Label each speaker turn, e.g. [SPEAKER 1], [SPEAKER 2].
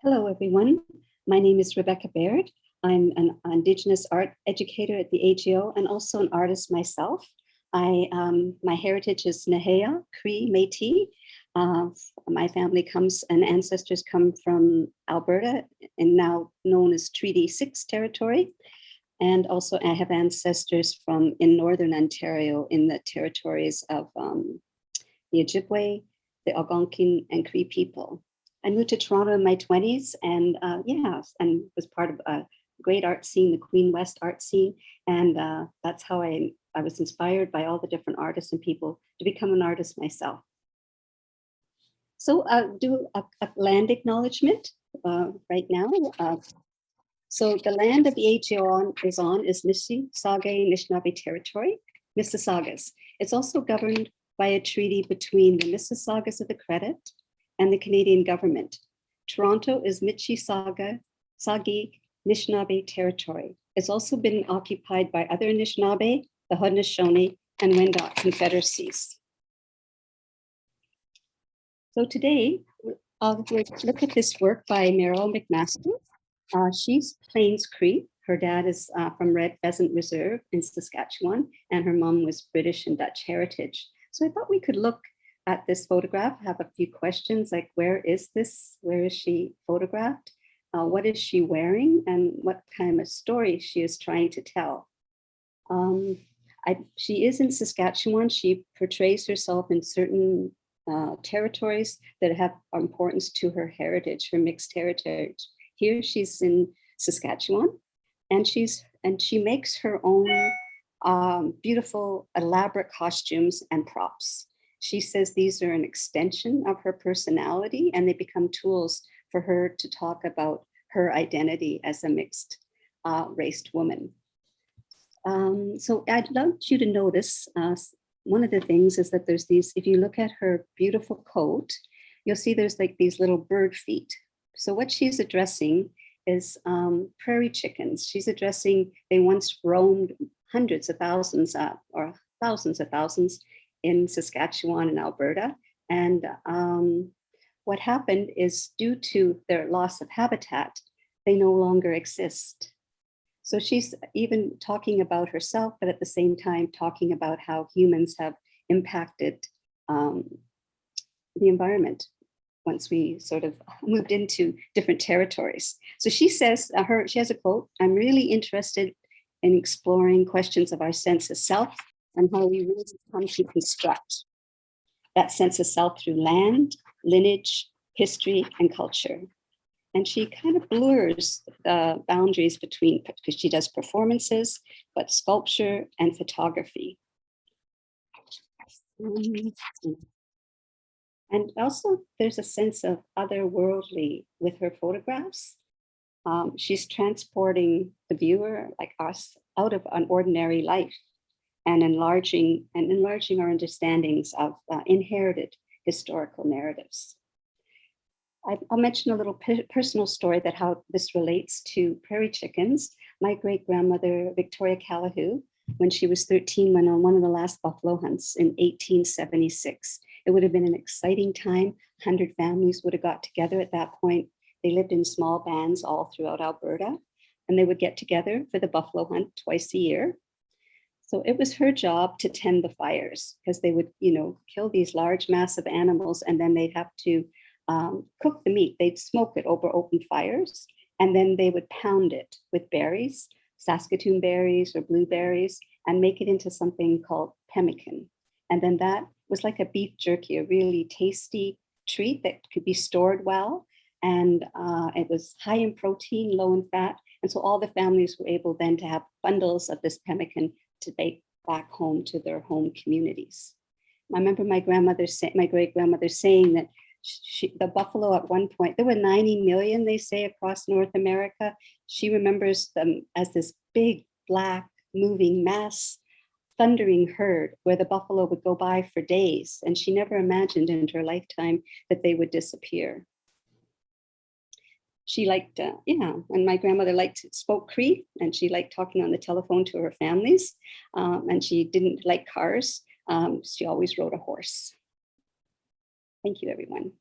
[SPEAKER 1] Hello, everyone. My name is Rebecca Baird. I'm an Indigenous art educator at the AGO and also an artist myself. My heritage is Nahea, Cree, Métis. My family and ancestors come from Alberta and now known as Treaty 6 territory. And also I have ancestors in Northern Ontario in the territories of the Ojibwe, the Algonquin and Cree people. I moved to Toronto in my 20s and and was part of a great art scene, the Queen West art scene. And that's how I was inspired by all the different artists and people to become an artist myself. So do a land acknowledgement right now. So the land that the AGO is Mississauga Anishinaabe territory, Mississaugas. It's also governed by a treaty between the Mississaugas of the Credit and the Canadian government. Toronto is Mississauga Anishinaabe territory. It's also been occupied by other Anishinaabe, the Haudenosaunee, and Wendat confederacies. So today, I'll look at this work by Meryl McMaster. She's Plains Cree. Her dad is from Red Pheasant Reserve in Saskatchewan, and her mom was British and Dutch heritage. So I thought we could look at this photograph, have a few questions like, where is this? Where is she photographed? What is she wearing? And what kind of story she is trying to tell? She is in Saskatchewan. She portrays herself in certain territories that have importance to her heritage, her mixed heritage. Here she's in Saskatchewan, and she makes her own beautiful, elaborate costumes and props. She says these are an extension of her personality and they become tools for her to talk about her identity as a mixed raced woman. So I'd love you to notice, one of the things is that there's these, if you look at her beautiful coat, you'll see there's like these little bird feet. So what she's addressing is prairie chickens. She's addressing, they once roamed hundreds of thousands or thousands of thousands in Saskatchewan and Alberta. And what happened is due to their loss of habitat, they no longer exist. So she's even talking about herself, but at the same time talking about how humans have impacted the environment once we sort of moved into different territories. So she says, she has a quote, "I'm really interested in exploring questions of our sense of self and how we really come to construct that sense of self through land, lineage, history, and culture." And she kind of blurs the boundaries between, because she does performances, but sculpture and photography. And also there's a sense of otherworldly with her photographs. She's transporting the viewer, like us, out of an ordinary life and enlarging our understandings of inherited historical narratives. I'll mention a little personal story that how this relates to prairie chickens. My great-grandmother, Victoria Callahoo, when she was 13, went on one of the last buffalo hunts in 1876. It would have been an exciting time. 100 families would have got together at that point. They lived in small bands all throughout Alberta, and they would get together for the buffalo hunt twice a year. So it was her job to tend the fires because they would, kill these large, massive animals, and then they'd have to cook the meat. They'd smoke it over open fires, and then they would pound it with berries, Saskatoon berries or blueberries, and make it into something called pemmican. And then that was like a beef jerky, a really tasty treat that could be stored well. And it was high in protein, low in fat. And so all the families were able then to have bundles of this pemmican to take back home to their home communities. I remember my great-grandmother saying that the buffalo at one point, there were 90 million, they say, across North America. She remembers them as this big, black, moving mass, thundering herd where the buffalo would go by for days. And she never imagined in her lifetime that they would disappear. She liked, and my grandmother spoke Cree, and she liked talking on the telephone to her families, and she didn't like cars. She always rode a horse. Thank you, everyone.